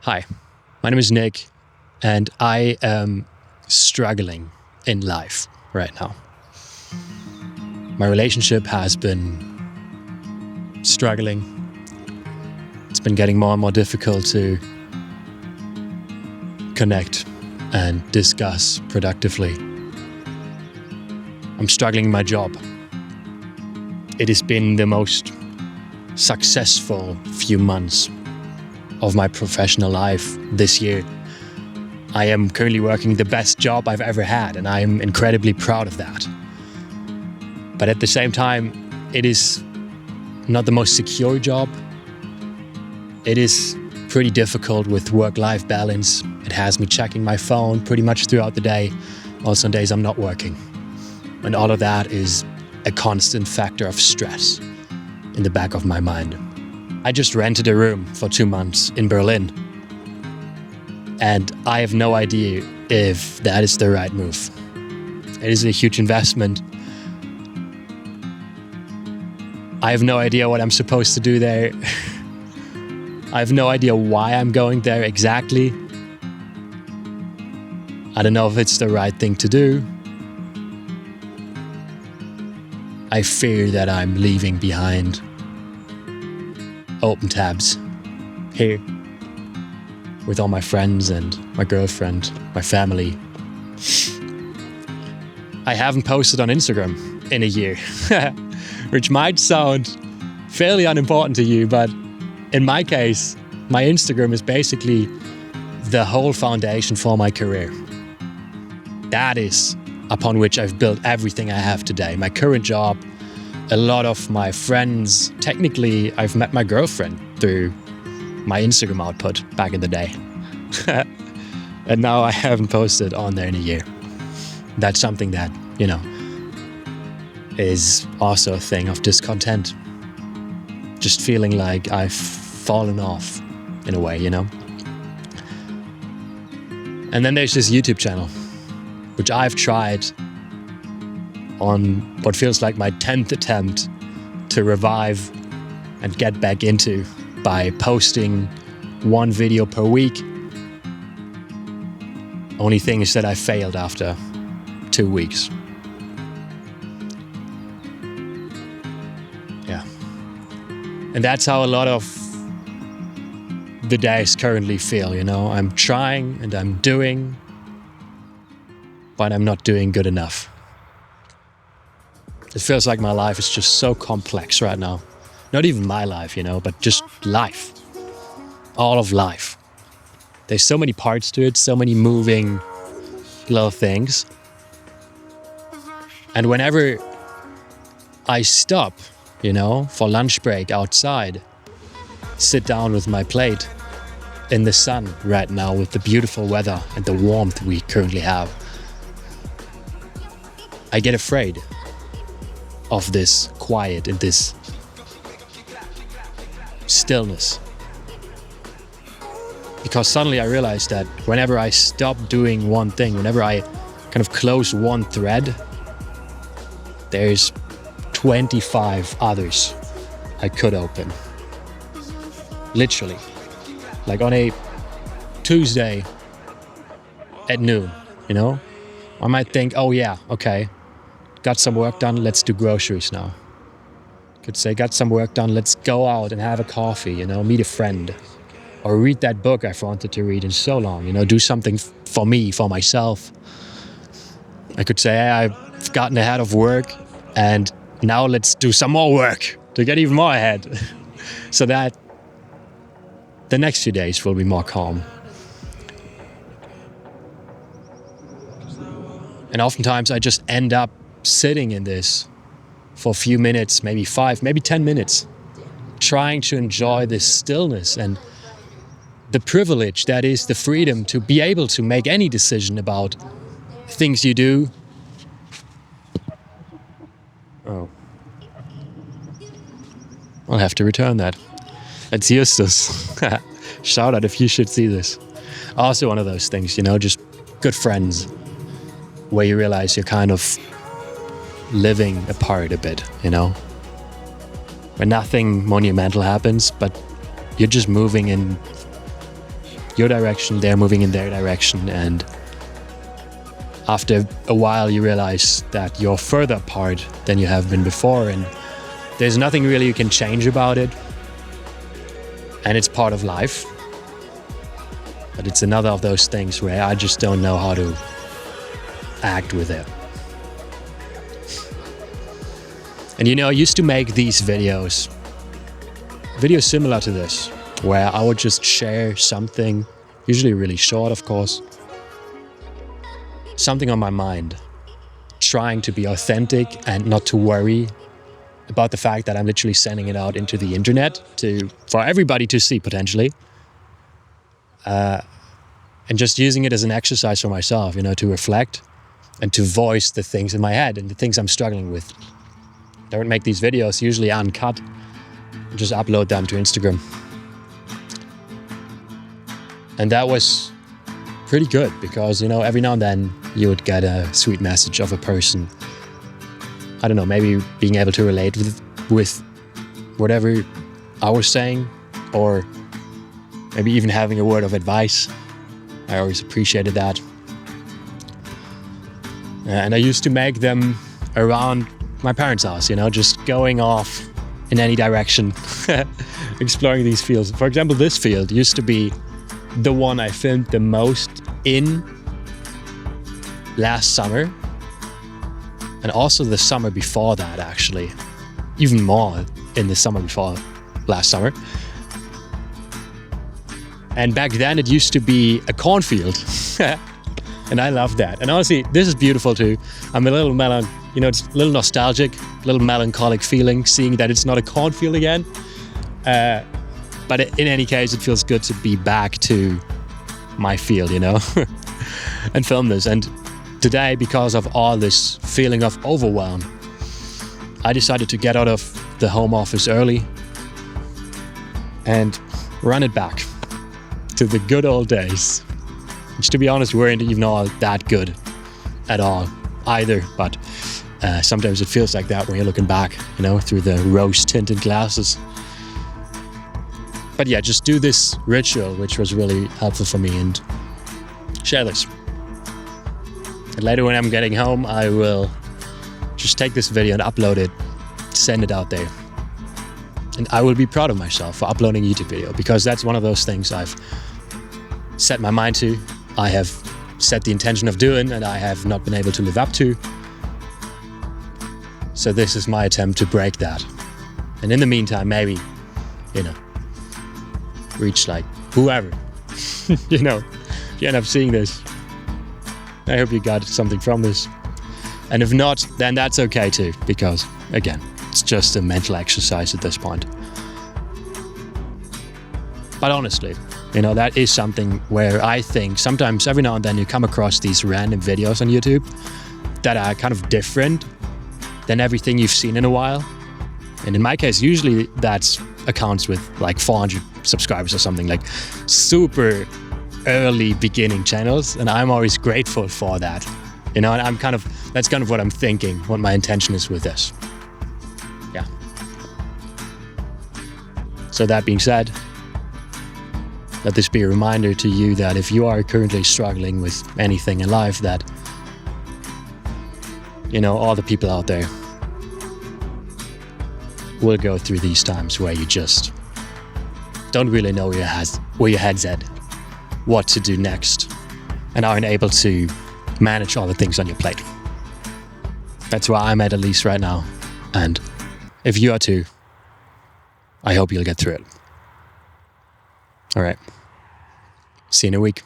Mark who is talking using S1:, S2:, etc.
S1: Hi, my name is Nick, and I am struggling in life right now. My relationship has been struggling. It's been getting more and more difficult to connect and discuss productively. I'm struggling in my job. It has been the most successful few months of my professional life this year. I am currently working the best job I've ever had, and I am incredibly proud of that. But at the same time, it is not the most secure job. It is pretty difficult with work-life balance. It has me checking my phone pretty much throughout the day, also on days I'm not working. And all of that is a constant factor of stress in the back of my mind. I just rented a room for 2 months in Berlin, and I have no idea if that is the right move. It is a huge investment. I have no idea what I'm supposed to do there. I have no idea why I'm going there exactly. I don't know if it's the right thing to do. I fear that I'm leaving behind open tabs here with all my friends and my girlfriend, my family. I haven't posted on Instagram in a year, which might sound fairly unimportant to you, but in my case, my Instagram is basically the whole foundation for my career. That is upon which I've built everything I have today. My current job, a lot of my friends. Technically, I've met my girlfriend through my Instagram output back in the day. And now I haven't posted on there in a year. That's something that, is also a thing of discontent. Just feeling like I've fallen off in a way, And then there's this YouTube channel, which I've tried on what feels like my 10th attempt to revive and get back into by posting one video per week. Only thing is that I failed after 2 weeks. Yeah. And that's how a lot of the days currently feel, I'm trying and I'm doing, but I'm not doing good enough. It feels like my life is just so complex right now. Not even my life, but just life. All of life. There's so many parts to it, so many moving little things. And whenever I stop, for lunch break outside, sit down with my plate in the sun right now with the beautiful weather and the warmth we currently have, I get afraid of this quiet and this stillness. Because suddenly I realized that whenever I stop doing one thing, whenever I kind of close one thread, there's 25 others I could open. Literally. Like on a Tuesday at noon, I might think, oh yeah, okay, got some work done, let's do groceries now. Could say, got some work done, let's go out and have a coffee, meet a friend. Or read that book I've wanted to read in so long, do something for me, for myself. I could say, hey, I've gotten ahead of work, and now let's do some more work to get even more ahead. So that the next few days will be more calm. And oftentimes I just end up sitting in this for a few minutes, maybe 5, maybe 10 minutes, trying to enjoy this stillness and the privilege that is the freedom to be able to make any decision about things you do. Oh. I'll have to return that. It's Justus. Shout out if you should see this. Also one of those things, just good friends where you realize you're kind of living apart a bit, where nothing monumental happens, but you're just moving in your direction, they're moving in their direction, and after a while you realize that you're further apart than you have been before, and there's nothing really you can change about it, and it's part of life. But it's another of those things where I just don't know how to act with it. And I used to make these videos similar to this, where I would just share something, usually really short, of course, something on my mind, trying to be authentic and not to worry about the fact that I'm literally sending it out into the internet for everybody to see potentially. And just using it as an exercise for myself, to reflect and to voice the things in my head and the things I'm struggling with. I would make these videos usually uncut and just upload them to Instagram. And that was pretty good because, every now and then you would get a sweet message of a person. I don't know, maybe being able to relate with whatever I was saying, or maybe even having a word of advice. I always appreciated that. And I used to make them around my parents' house, just going off in any direction, exploring these fields. For example, this field used to be the one I filmed the most in last summer, and also the summer before that, actually. Even more in the summer before last summer. And back then it used to be a cornfield. And I love that. And honestly, this is beautiful too. I'm a little it's a little nostalgic, a little melancholic feeling, seeing that it's not a cornfield again. But in any case, it feels good to be back to my field, and film this. And today, because of all this feeling of overwhelm, I decided to get out of the home office early and run it back to the good old days, which, to be honest, weren't even all that good at all either. But sometimes it feels like that when you're looking back, through the rose-tinted glasses. But yeah, just do this ritual, which was really helpful for me, and share this. And later when I'm getting home, I will just take this video and upload it, send it out there. And I will be proud of myself for uploading a YouTube video, because that's one of those things I've set my mind to, I have set the intention of doing, and I have not been able to live up to. So this is my attempt to break that. And in the meantime, maybe, reach whoever, if you end up seeing this. I hope you got something from this. And if not, then that's okay too, because again, it's just a mental exercise at this point. But honestly, that is something where I think sometimes every now and then you come across these random videos on YouTube that are kind of different than everything you've seen in a while. And in my case, usually that's accounts with 400 subscribers or something, super early beginning channels. And I'm always grateful for that. And that's kind of what I'm thinking, what my intention is with this. Yeah. So that being said, let this be a reminder to you that if you are currently struggling with anything in life, that, all the people out there will go through these times where you just don't really know where your head's at, what to do next, and aren't able to manage all the things on your plate. That's where I'm at least right now. And if you are too, I hope you'll get through it. All right. See you in a week.